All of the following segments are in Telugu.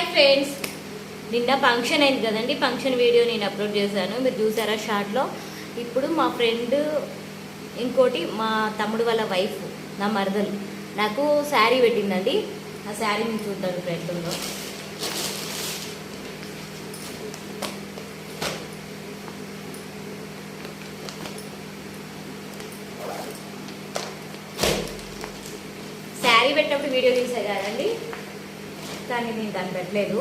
హాయ్ ఫ్రెండ్స్, నిన్న ఫంక్షన్ అయింది కదండి. ఫంక్షన్ వీడియో నేను అప్లోడ్ చేశాను, మీరు చూసారా షార్ట్లో. ఇప్పుడు మా ఫ్రెండ్ ఇంకోటి మా తమ్ముడు వాళ్ళ వైఫ్, నా మరదలు నాకు శారీ పెట్టిందండి. ఆ శారీ నేను చూద్దాం పెడుతుందో. శారీ పెట్టినప్పుడు వీడియో తీసే కదండి, కానీ నేను దాన్ని పెట్టలేదు.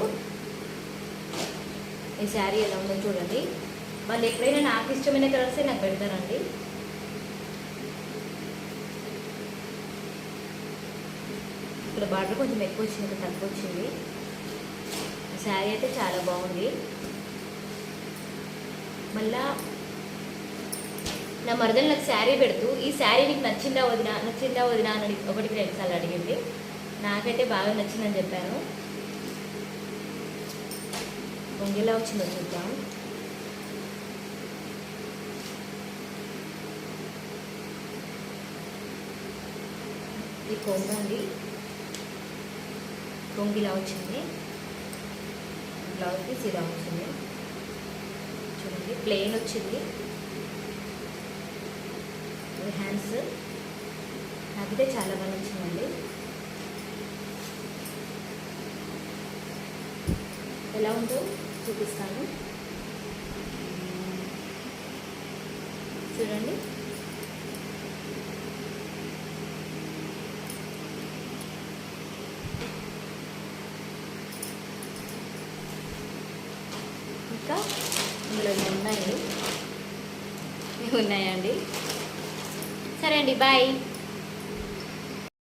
ఈ శారీ ఎలా ఉందో చూడండి. వాళ్ళు ఎప్పుడైనా నాకు ఇష్టమైన కలర్సే నాకు పెడతారండి. ఇక్కడ బార్డర్ కొంచెం ఎక్కువ వచ్చింది, ఇక్కడ తక్కువ వచ్చింది. శారీ అయితే చాలా బాగుంది. మళ్ళా నా మరదలు నాకు శారీ పెడుతూ, ఈ శారీ నీకు నచ్చిందా వదినా అని ఒకటికి 2 సార్లు అడిగింది. నాకైతే బాగా నచ్చిందని చెప్పాను. కొంగెలా వచ్చిందో చూద్దాం. ఈ కొంగ అండి, కొంగిలా వచ్చింది. బ్లౌజ్ పీస్ ఇలా వచ్చింది చూడండి, ప్లెయిన్ వచ్చింది. హ్యాండ్స్ నాకైతే చాలా బాగా నచ్చిందండి. ఎలా ఉందో చూపిస్తాను చూడండి. ఇంకా ఇందులో ఉన్నాయండి. సరే అండి, బాయ్.